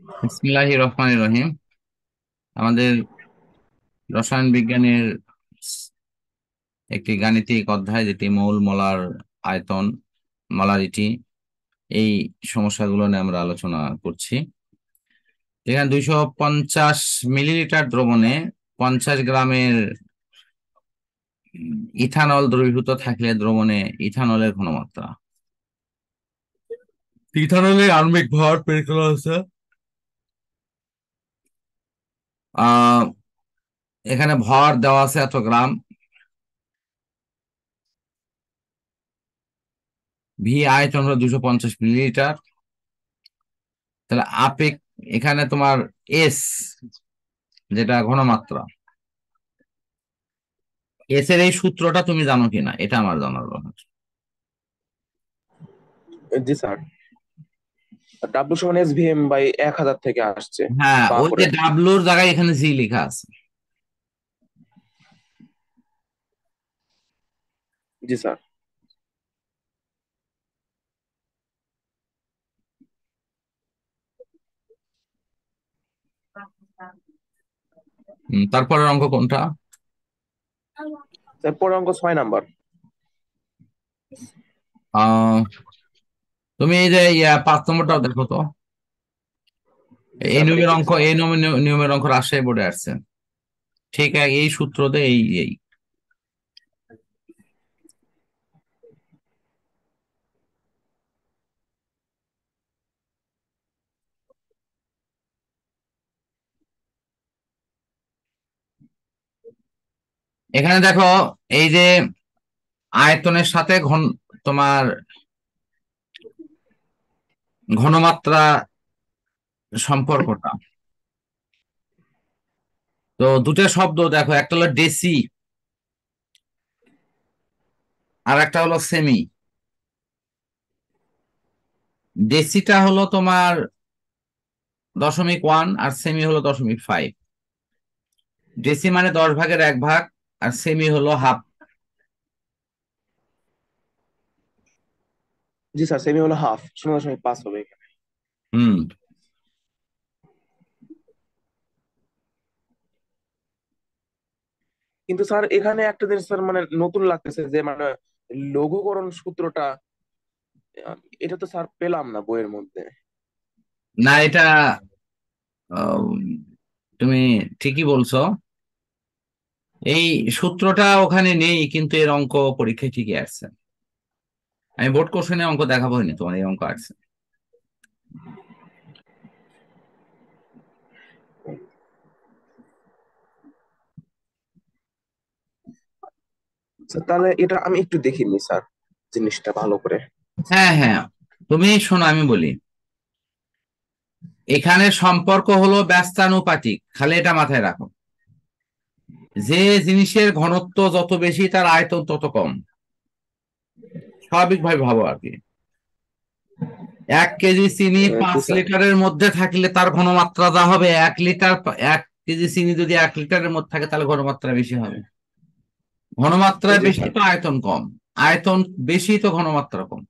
বিসমিল্লাহির রহমানির রহিম। আমাদের রসায়ন বিজ্ঞানের একটি গাণিতিক অধ্যায়, যেটি মোল, মোলার, আয়তন, মোলারিটি, এই সমস্যাগুলো নিয়ে আমরা আলোচনা করছি। যেখানে 250 মিলিলিটার দ্রবণে 50 গ্রামের ইথানল দ্রবীভূত থাকলে দ্রবণে ইথানলের ঘনমাত্রা। ইথানলের আণবিক ভর বের করা হচ্ছে। আহ এখানে ভর দেওয়া আছে এত গ্রাম, ভি আয়তন হলো 250 মিলিলিটার। তাহলে এখানে তোমার এস, যেটা ঘনমাত্রা, এস এর এই সূত্রটা তুমি জানো কিনা, এটা আমার জানার দরকার। জি স্যার। ডাব্লিউ সমান এস ভি এম বাই 1000 থেকে আসছে হ্যাঁ, বা ওই করে। যে ডাব্লুর জায়গায় এখানে জি লেখা আছে। জি স্যার। তারপরের অঙ্ক কোনটা? স্যার পরের অঙ্ক 6 নাম্বার। আহ তুমি এই যে 5 নম্বরটাও দেখো তো। জি এই স্যার, আমি নিয়মের অঙ্ক, দেখতেছি। নিয়মের অঙ্ক রাজশাহী বোর্ডে আসছে। ঠিক এই সূত্র দিয়ে এই এখানে দেখো, এই যে আয়তনের সাথে তোমার ঘনমাত্রা সম্পর্কটা। তো দুটো শব্দ দেখো, একটা হলো ডেসি আর একটা হলো সেমি। ডেসিটা হলো তোমার 0.1 আর সেমি হলো 0.5। ডেসি মানে 10 ভাগের 1 ভাগ, আর সেমি হলো হাফ। জি স্যার, সেমি হলো হাফ, 0.5 হবে এখানে। হুম। কিন্তু স্যার এখানে একটা জিনিস স্যার মানে নতুন লাগতেছে যে মানে লঘুকরণ সূত্রটা, এটা তো স্যার পেলাম না বইয়ের মধ্যে। না, এটা আহ, তুমি ঠিকই বলছো। এই সূত্রটা ওখানে নেই, কিন্তু এর অঙ্ক পরীক্ষায় ঠিকই আসছে। আমি বোর্ড কোশ্চেনে অঙ্ক দেখাবো না, তোমার এই অঙ্ক আসছে। স্যার তাহলে এটা আমি একটু দেখিনি স্যার, জিনিসটা ভালো করে। হ্যাঁ হ্যাঁ, তুমি শোনো, আমি বলি। এখানে সম্পর্ক হলো ব্যস্তানুপাতিক, খালি এটা মাথায় রাখো। যে জিনিসের ঘনত্ব যত বেশি, তার আয়তন তত কম। স্বাভাবিকভাবে ভাবো আর কি। 1 কেজি চিনি জি পাঁচ স্যার। লিটারের মধ্যে থাকলে তার ঘনমাত্রা যা হবে, 1 লিটার, 1 কেজি চিনি যদি 1 লিটারের মধ্যে থাকে, তাহলে ঘনমাত্রা বেশি হবে। ঘনমাত্রা জি বেশি স্যার। তো আয়তন কম, আয়তন বেশি তো ঘনমাত্রা কম।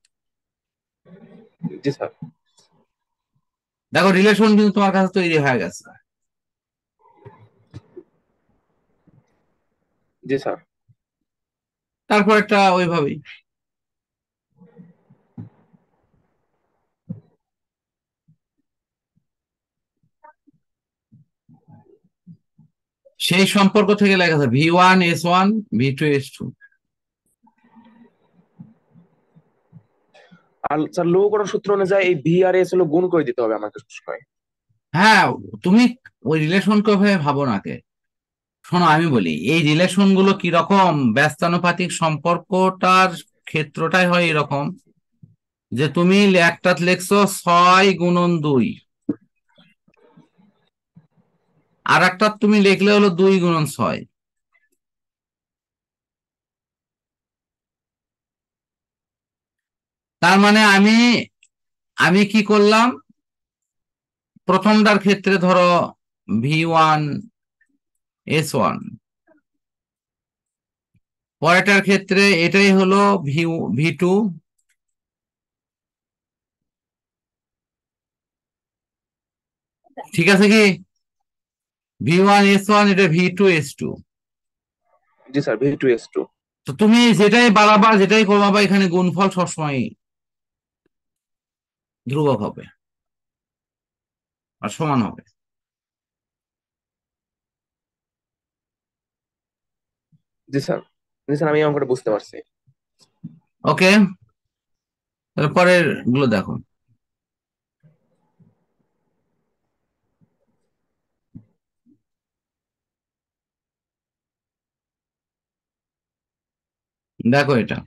জি স্যার। দেখো, রিলেশন কিন্তু তোমার কাছে তৈরি হয়ে গেছে। জি স্যার। তারপর একটা ওইভাবেই সেই সম্পর্ক থেকে লেখা আছে V1 S1 V2 S2। আর স্যার লঘুকরণ সূত্র অনুযায়ী এই ভি আর এস হলো গুণ করে দিতে হবে আমাকে সবসময়। হ্যাঁ, তুমি ওই রিলেশনকে ভাবে ভাবো না কে। শোনো, আমি বলি, এই রিলেশন গুলো কিরকম, ব্যস্তানুপাতিক সম্পর্কটার ক্ষেত্রটাই হয় এরকম, যে তুমি একটা লেখছো 6 গুণন 2, আর একটা তুমি লিখলে হলো 2 গুণন 6। তার মানে আমি আমি কি করলাম, প্রথমটার ক্ষেত্রে ধরো V1 S1, পরেরটার ক্ষেত্রে এটাই হলো V2, ঠিক আছে কি? V1S1 এটা V2S2। জি স্যার, V2S2। তো তুমি যেটাই বাড়াবা যেটাই কমাবা এখানে গুণফল সবসময় ধ্রুবক হবে আর সমান হবে। জি স্যার। জি স্যার, আমি অঙ্কটা বুঝতে পারছি। ওকে, তাহলে পরের গুলো দেখো। দেখো এটা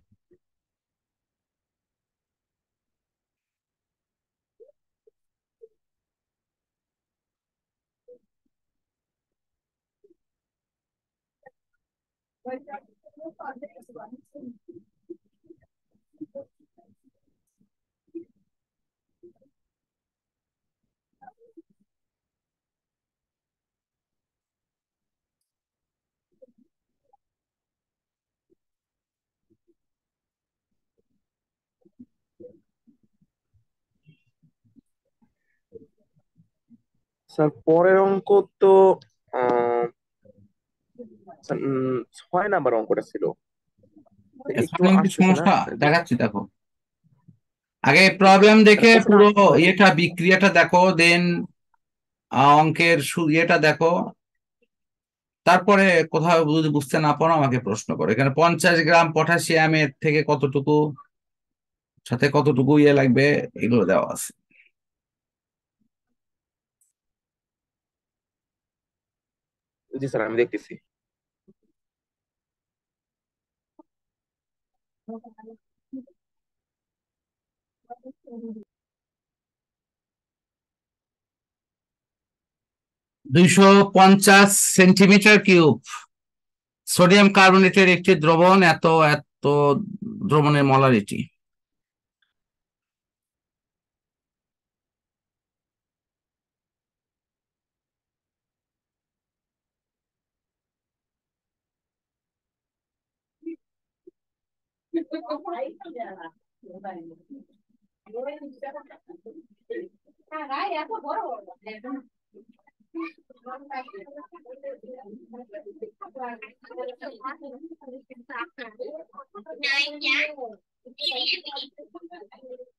স্যার পরের অঙ্ক তো আহ, স্যার, 6 নাম্বার অঙ্কটা ছিল, একটু এখানে কি আসতেছে না। সমস্যা দেখাচ্ছি দেখো। আগে প্রবলেম স্যার দেখে কোশ্চেন পুরো আসছে ভাই। ইয়েটা বিক্রিয়াটা দেখো, দেন অঙ্কের ইয়েটা দেখো, তারপরে কোথাও যদি বুঝতে না পারো আমাকে প্রশ্ন করো। এখানে 50 গ্রাম পটাশিয়ামের থেকে কতটুকু, সাথে কতটুকু ইয়ে লাগবে, এগুলো দেওয়া আছে। জি স্যার, আমি দেখতেছি। 250 সেন্টিমিটার কিউব সোডিয়াম কার্বনেটের একটি দ্রবণ এত এত দ্রবণের মলারিটি।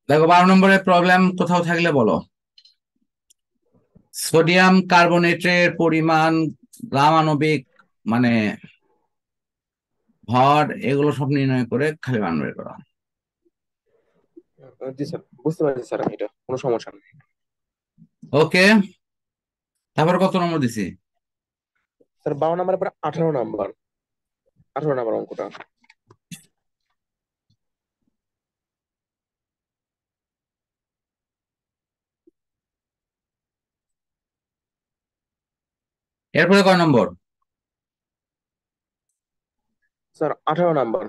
দেখো 12 নম্বরের প্রবলেম কোথাও থাকলে বলো। সোডিয়াম কার্বনেটের পরিমাণ, গ্রাম আণবিক মানে ভর, এগুলো সব নির্ণয় করে খালি মান বের করা। জি স্যার, বুঝতে পারছি স্যার, আমি এটা কোনো সমস্যা নেই। ওকে, তারপর কত নম্বর দিছি? স্যার 12 নাম্বারের পরে 18 নাম্বার, 18 নাম্বার অঙ্কটা। এরপরে কয় নম্বর? Sir 18 number.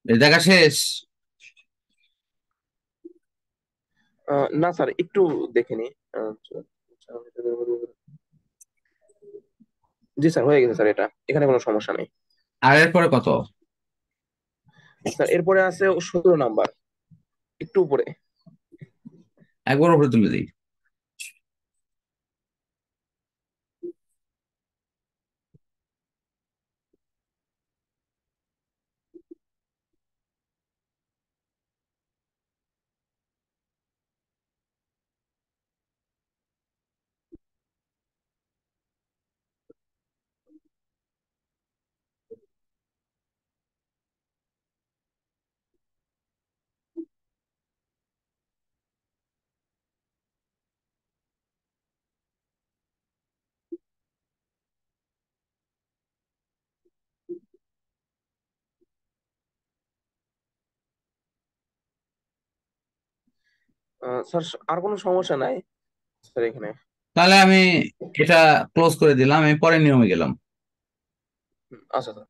এই দেখা শেষ? না স্যার, একটু দেখে নি। জি স্যার, হয়ে গেছে স্যার, এটা এখানে কোনো সমস্যা নেই। আর এরপরে কত? স্যার এরপরে আছে 17 নাম্বার, একটু উপরে। একবার উপরে তুলে দিই। স্যার আর কোনো সমস্যা নাই স্যার এখানে। তাহলে আমি এটা ক্লোজ করে দিলাম, আমি পরের নিয়মে গেলাম। আচ্ছা স্যার।